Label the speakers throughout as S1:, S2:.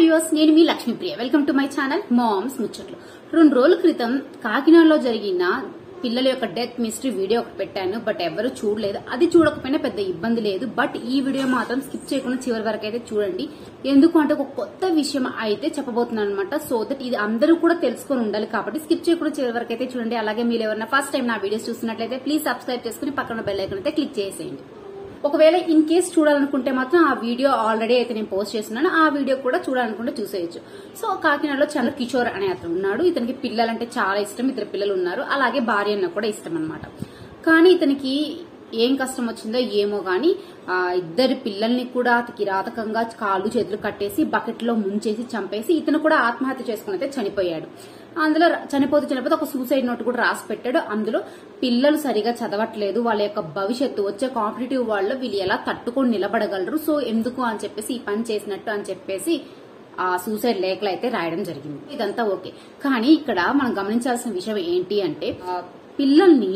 S1: Viewers, నేను మీ Lakshmipriya. Welcome to my channel moms ముచ్చట్లు. 2 రోజుల క్రితం కాకినాడలో జరిగిన పిల్లల యొక్క డెత్ మిస్టరీ వీడియో ఒకటి పెట్టాను. బట్ ఎవరు చూడలేదు. అది చూడకపోయినా పెద్ద ఇబ్బంది లేదు. బట్ ఈ వీడియో మాత్రం స్కిప్ చేయకుండా చివరి వరకు అయితే చూడండి. ఎందుకు అంటే ఒక కొత్త విషయం అయితే చెప్పబోతున్నాను అనమాట. సో దట్ ఇది అందరూ కూడా తెలుసుకొని ఉండాలి కాబట్టి స్కిప్ చేయకుండా చివరి వరకు అయితే చూడండి. అలాగే మీరు ఎవరైనా ఫస్ట్ టైం నా వీడియోస్ చూస్తున్నట్లయితే ప్లీజ్ సబ్స్క్రైబ్ చేసుకుని పక్కన బెల్ ఐకాన్ అయితే క్లిక్ చేసేయండి. ఒకవేళ ఇన్ కేస్ చూడాలనుకుంటే మాత్రం ఆ వీడియో ఆల్రెడీ అయితే నేను పోస్ట్ చేస్తున్నాను. ఆ వీడియో కూడా చూడాలనుకుంటే చూసేయచ్చు. సో కాకినాడలో చంద్ర కిషోర్ అనే అతను ఉన్నాడు. ఇతనికి పిల్లలంటే చాలా ఇష్టం. 2 పిల్లలు ఉన్నారు. అలాగే భార్య అన్న కూడా ఇష్టం అనమాట. కానీ ఇతనికి ఏం కష్టం వచ్చిందో ఏమో గాని 2 పిల్లల్ని కూడా కిరాతకంగా కాళ్ళు చేతులు కట్టేసి బకెట్ లో ముంచేసి చంపేసి ఇతను కూడా ఆత్మహత్య చేసుకుని అయితే చనిపోయాడు. అందులో చనిపోతే ఒక సూసైడ్ నోట్ కూడా రాసి పెట్టాడు. అందులో పిల్లలు సరిగా చదవట్లేదు, వాళ్ళ యొక్క భవిష్యత్తు వచ్చే కాంపిటేటివ్ వాళ్ళు వీళ్ళు ఎలా తట్టుకొని నిలబడగలరు, సో ఎందుకు అని చెప్పేసి ఈ పని చేసినట్టు అని చెప్పేసి ఆ సూసైడ్ లేఖలు అయితే రాయడం జరిగింది. ఇదంతా ఓకే. కానీ ఇక్కడ మనం గమనించాల్సిన విషయం ఏంటి అంటే పిల్లల్ని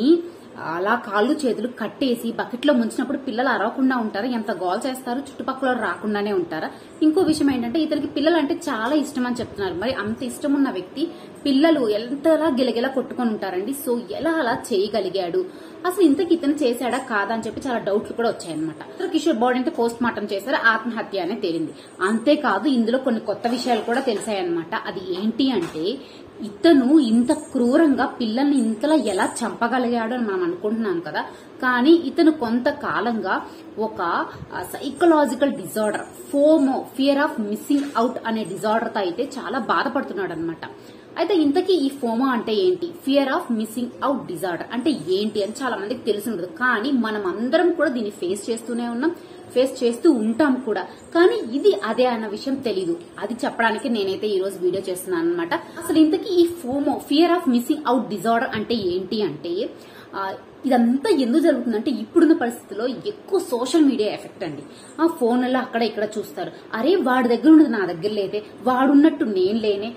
S1: అలా కాళ్ళు చేతులు కట్టేసి బకెట్ లో ముంచినప్పుడు పిల్లలు అరవకుండా ఉంటారా? ఎంత గోల్ చేస్తారు? చుట్టుపక్కల రాకుండానే ఉంటారా? ఇంకో విషయం ఏంటంటే ఇతనికి పిల్లలు అంటే చాలా ఇష్టం అని చెప్తున్నారు. మరి అంత ఇష్టం ఉన్న వ్యక్తి పిల్లలు ఎంతలా గిలగిలా కొట్టుకొని ఉంటారండి. సో ఎలా అలా చేయగలిగాడు? అసలు ఇంతకి ఇతను చేశాడా కాదా అని చెప్పి చాలా డౌట్లు కూడా వచ్చాయన్నమాట. కిషోర్ బాడీ అంటే పోస్ట్ మార్టం చేశారు, ఆత్మహత్య అనే తేలింది. అంతేకాదు ఇందులో కొన్ని కొత్త విషయాలు కూడా తెలిసాయన్నమాట. అది ఏంటి అంటే ఇతను ఇంత క్రూరంగా పిల్లల్ని ఇంతలా ఎలా చంపగలిగాడు అని మనం అనుకుంటున్నాం కదా. కానీ ఇతను కొంతకాలంగా ఒక psychological disorder, FOMO, fear of missing out అనే డిజార్డర్ తో అయితే చాలా బాధపడుతున్నాడు అనమాట. అయితే ఇంతకీ ఈ ఫోమో అంటే ఏంటి, fear of missing out disorder అంటే ఏంటి అని చాలా మందికి తెలిసి ఉండదు. కానీ మనం అందరం కూడా దీన్ని ఫేస్ చేస్తూనే ఉన్నాం, ఫేస్ చేస్తూ ఉంటాం కూడా. కానీ ఇది అదే అన్న విషయం తెలీదు. అది చెప్పడానికి నేనైతే ఈ రోజు వీడియో చేస్తున్నాను అనమాట. అసలు ఇంతకీ ఈ FOMO, fear of missing out disorder అంటే ఏంటి అంటే ఇదంతా ఎందుకు జరుగుతుందంటే ఇప్పుడున్న పరిస్థితుల్లో ఎక్కువ సోషల్ మీడియా ఎఫెక్ట్ అండి. ఆ ఫోన్లలో అక్కడ ఇక్కడ చూస్తారు. అరే వాడి దగ్గర ఉన్నది నా దగ్గర లేదే, వాడున్నట్టు నేను లేనే,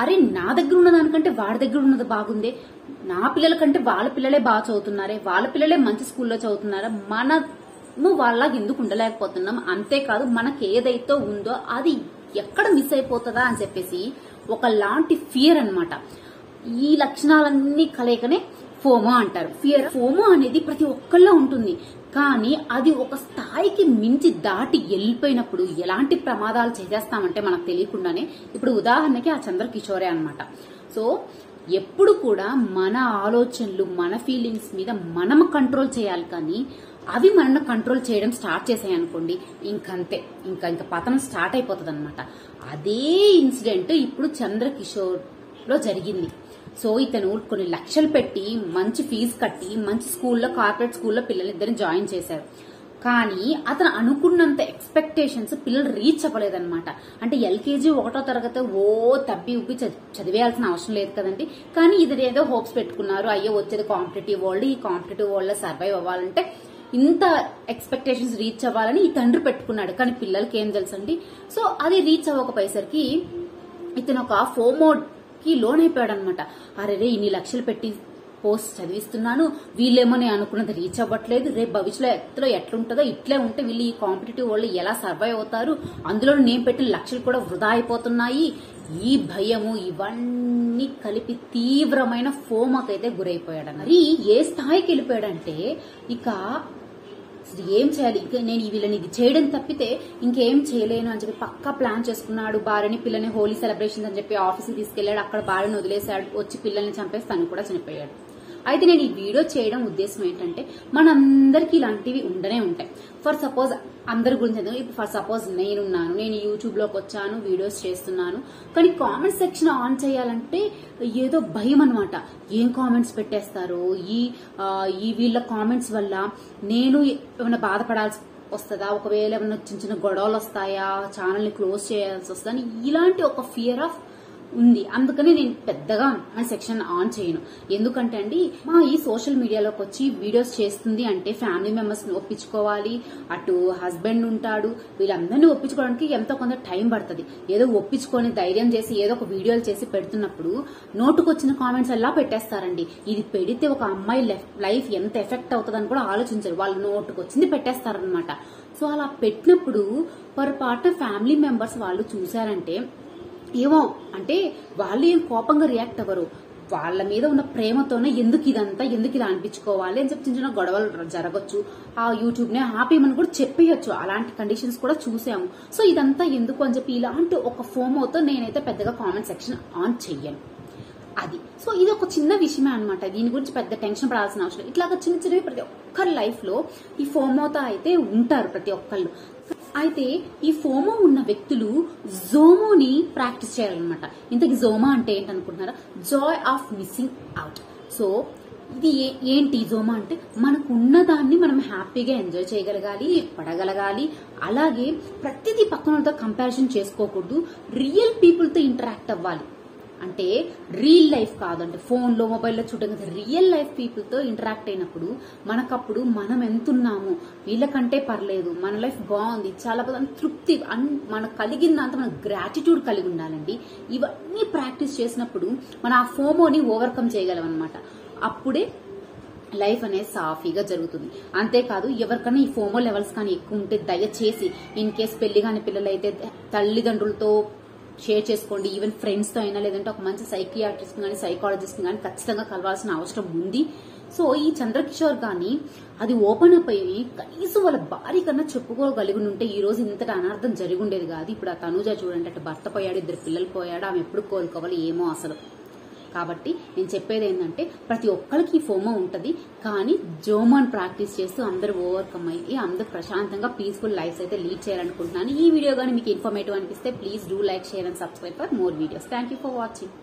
S1: అరే నా దగ్గర ఉన్న దానికంటే వాడి దగ్గర ఉన్నది బాగుందే, నా పిల్లల కంటే వాళ్ళ పిల్లలే బాగా చదువుతున్నారే, వాళ్ళ పిల్లలే మంచి స్కూల్లో చదువుతున్నారా, మనము వాళ్ళకి ఎందుకు ఉండలేకపోతున్నాం, అంతేకాదు మనకి ఏదైతే ఉందో అది ఎక్కడ మిస్ అయిపోతుందా అని చెప్పేసి ఒకలాంటి ఫియర్ అన్నమాట. ఈ లక్షణాలన్నీ కలయికనే ఫోమో అంటారు. ఫోమో అనేది ప్రతి ఒక్కళ్ళలో ఉంటుంది. కానీ అది ఒక స్థాయికి మించి దాటి వెళ్ళిపోయినప్పుడు ఎలాంటి ప్రమాదాలు చేసేస్తామంటే మనకు తెలియకుండానే. ఇప్పుడు ఉదాహరణకి ఆ చంద్ర కిషోరే అనమాట. సో ఎప్పుడు కూడా మన ఆలోచనలు, మన ఫీలింగ్స్ మీద మనం కంట్రోల్ చేయాలి. కానీ అవి మనల్ని కంట్రోల్ చేయడం స్టార్ట్ చేసాయనుకోండి, ఇంకంతే, ఇంకా పతనం స్టార్ట్ అయిపోతుంది అనమాట. అదే ఇన్సిడెంట్ ఇప్పుడు చంద్ర కిషోర్ లో జరిగింది. సో ఇతను కొన్ని లక్షలు పెట్టి మంచి ఫీజు కట్టి మంచి స్కూల్లో, కార్పొరేట్ స్కూల్లో పిల్లలిద్దరిని జాయిన్ చేశారు. కానీ అతను అనుకున్నంత ఎక్స్పెక్టేషన్స్ పిల్లలు రీచ్ అవ్వలేదన్నమాట. అంటే ఎల్కేజీ 1వ తరగతి తబ్బి ఉబ్బి చదివేయాల్సిన అవసరం లేదు కదండి. కానీ ఇది ఏదో హోప్స్ పెట్టుకున్నారు. అయ్యో వచ్చేది కాంపిటేటివ్ వరల్డ్, ఈ కాంపిటేటివ్ వరల్డ్ లో సర్వైవ్ అవ్వాలంటే ఇంత ఎక్స్పెక్టేషన్స్ రీచ్ అవ్వాలని ఈ తండ్రి పెట్టుకున్నాడు. కానీ పిల్లలకి ఏం తెలుసండి. సో అది రీచ్ అవ్వకపోయేసరికి ఇతను ఒక ఫోమో కి లోన్ అయిపోయాడు అనమాట. అరే ఇన్ని లక్షలు పెట్టి పోస్ట్ చదివిస్తున్నాను, వీళ్ళేమో నేను అనుకున్నది రీచ్ అవ్వట్లేదు, రేపు భవిష్యత్తులో ఎట్లుంటుందో, ఇట్లే ఉంటే వీళ్ళు ఈ కాంపిటేటివ్ వాళ్ళు ఎలా సర్వైవ్ అవుతారు, అందులో నేను పెట్టిన లక్షలు కూడా వృధా అయిపోతున్నాయి, ఈ భయము ఇవన్నీ కలిపి తీవ్రమైన ఫోమోకైతే గురైపోయాడు. మరి ఏ స్థాయికి వెళ్ళిపోయాడంటే ఇక ఏం చేయాలి, నేను వీళ్ళని ఇది చేయడం తప్పితే ఇంకేం చేయలేను అని చెప్పి పక్కా ప్లాన్ చేసుకున్నాడు. భార్యని పిల్లని హోలీ సెలబ్రేషన్స్ అని చెప్పి ఆఫీస్కి తీసుకెళ్లాడు. అక్కడ భార్యను వదిలేశాడు. వచ్చి పిల్లల్ని చంపేసి తను కూడా చనిపోయాడు. అయితే నేను ఈ వీడియో చేయడం ఉద్దేశం ఏంటంటే మనందరికీ ఇలాంటివి ఉండనే ఉంటాయి. ఫర్ సపోజ్ అందరి గురించి, ఫర్ సపోజ్ నేనున్నాను, నేను యూట్యూబ్ లోకి వచ్చాను, వీడియోస్ చేస్తున్నాను. కానీ కామెంట్ సెక్షన్ ఆన్ చేయాలంటే ఏదో భయం అనమాట. ఏం కామెంట్స్ పెట్టేస్తారో, ఈ వీళ్ళ కామెంట్స్ వల్ల నేను ఏమైనా బాధపడాల్సి వస్తుందా, ఒకవేళ ఏమైనా చిన్న చిన్న గొడవలు వస్తాయా, ఛానల్ ని క్లోజ్ చేయాల్సి వస్తుందని ఇలాంటి ఒక ఫియర్ ఆఫ్ ఉంది. అందుకని నేను పెద్దగా సెక్షన్ ఆన్ చేయను. ఎందుకంటే అండి ఈ సోషల్ మీడియాలోకి వచ్చి వీడియోస్ చేస్తుంది అంటే ఫ్యామిలీ మెంబర్స్ ని ఒప్పించుకోవాలి, అటు హస్బెండ్ ఉంటాడు, వీళ్ళందరినీ ఒప్పించుకోవడానికి ఎంతో కొంత టైం పడుతుంది. ఏదో ఒప్పించుకొని ధైర్యం చేసి ఏదో ఒక వీడియోలు చేసి పెడుతున్నప్పుడు నోటుకొచ్చిన కామెంట్స్ ఎలా పెట్టేస్తారండి. ఇది పెడితే ఒక అమ్మాయి లైఫ్ ఎంత ఎఫెక్ట్ అవుతుందని కూడా ఆలోచించరు. వాళ్ళు నోటుకొచ్చింది పెట్టేస్తారనమాట. సో అలా పెట్టినప్పుడు పొరపాటున ఫ్యామిలీ మెంబర్స్ వాళ్ళు చూసారంటే ఏమో అంటే వాళ్ళు ఏం కోపంగా రియాక్ట్ అవ్వరు, వాళ్ళ మీద ఉన్న ప్రేమతోనే ఎందుకు ఇలా అనిపించుకోవాలి అని చెప్పి చిన్న చిన్న గొడవలు జరగచ్చు. ఆ యూట్యూబ్ నే ఆపేయమని కూడా చెప్పేయచ్చు. అలాంటి కండిషన్స్ కూడా చూసాము. సో ఇదంతా ఎందుకు అని చెప్పి ఇలాంటి ఒక ఫోమోతో నేనైతే పెద్దగా కామెంట్ సెక్షన్ ఆన్ చెయ్యను. అది సో ఇది ఒక చిన్న విషయమే అనమాట. దీని గురించి పెద్ద టెన్షన్ పడాల్సిన అవసరం లేదు. ఇట్లాగా చిన్న చిన్నవి ప్రతి ఒక్కరి లైఫ్ లో ఈ ఫోమోతో అయితే ఉంటారు ప్రతి ఒక్కళ్ళు. అయితే ఈ ఫోమో ఉన్న వ్యక్తులు జోమోని ప్రాక్టీస్ చేయాలన్నమాట. ఇంతకీ జోమా అంటే ఏంటనుకుంటున్నారా? Joy of missing out. సో ఇది ఏంటి జోమా అంటే మనకు ఉన్నదాన్ని మనం హ్యాపీగా ఎంజాయ్ చేయగలగాలి, పడగలగాలి. అలాగే ప్రతిదీ పక్కనతో కంపారిజన్ చేసుకోకూడదు. రియల్ పీపుల్ తో ఇంటరాక్ట్ అవ్వాలి. అంటే రియల్ లైఫ్ కాదు, అంటే ఫోన్లో మొబైల్లో చూడడం కదా, రియల్ లైఫ్ పీపుల్ తో ఇంటరాక్ట్ అయినప్పుడు మనకప్పుడు మనం ఎంతున్నాము, వీళ్ళకంటే పర్లేదు, మన లైఫ్ బాగుంది, చాలా తృప్తి మనకు కలిగిందంత మన గ్రాటిట్యూడ్ కలిగి ఉండాలండి. ఇవన్నీ ప్రాక్టీస్ చేసినప్పుడు మనం ఆ ఫోమోని ఓవర్కమ్ చేయగలం అనమాట. అప్పుడే లైఫ్ అనేది సాఫీగా జరుగుతుంది. అంతేకాదు ఎవరికైనా ఈ ఫోమో లెవెల్స్ కానీ ఎక్కువ ఉంటే దయచేసి ఇన్ కేస్ పెళ్లి కాని పిల్లలైతే తల్లిదండ్రులతో షేర్ చేసుకోండి. ఈవెన్ ఫ్రెండ్స్ తో అయినా, లేదంటే ఒక మంచి సైకియాట్రిస్ట్ కానీ సైకాలజిస్ట్ కానీ ఖచ్చితంగా కలవాల్సిన అవసరం ఉంది. సో ఈ చంద్రకిషోర్ గాని అది ఓపెన్ అప్ అయ్యి కనీసం వాళ్ళ భార్య కన్నా చెప్పుకోగలిగి ఉంటే ఈ రోజు ఇంతటి అనార్థం జరిగి ఉండేది కాదు. ఇప్పుడు ఆ తనుజ చూడండి, అటు భర్త పోయాడు, 2 పిల్లలు పోయాడు, ఆమె ఎప్పుడు కోలుకోవాలి ఏమో అసలు. కాబట్టి నేను చెప్పేది ఏంటంటే ప్రతి ఒక్కరికి ఫోమో ఉంటది, కానీ జోమాన్ ప్రాక్టీస్ చేస్తూ అందరూ ఓవర్కమ్ అయ్యి అందరూ ప్రశాంతంగా పీస్ఫుల్ లైఫ్ అయితే లీడ్ చేయాలనుకుంటున్నాను. ఈ వీడియో కానీ మీకు ఇన్ఫర్మేటివ్ అనిపిస్తే please do like, share and subscribe for more videos. Thank you for watching.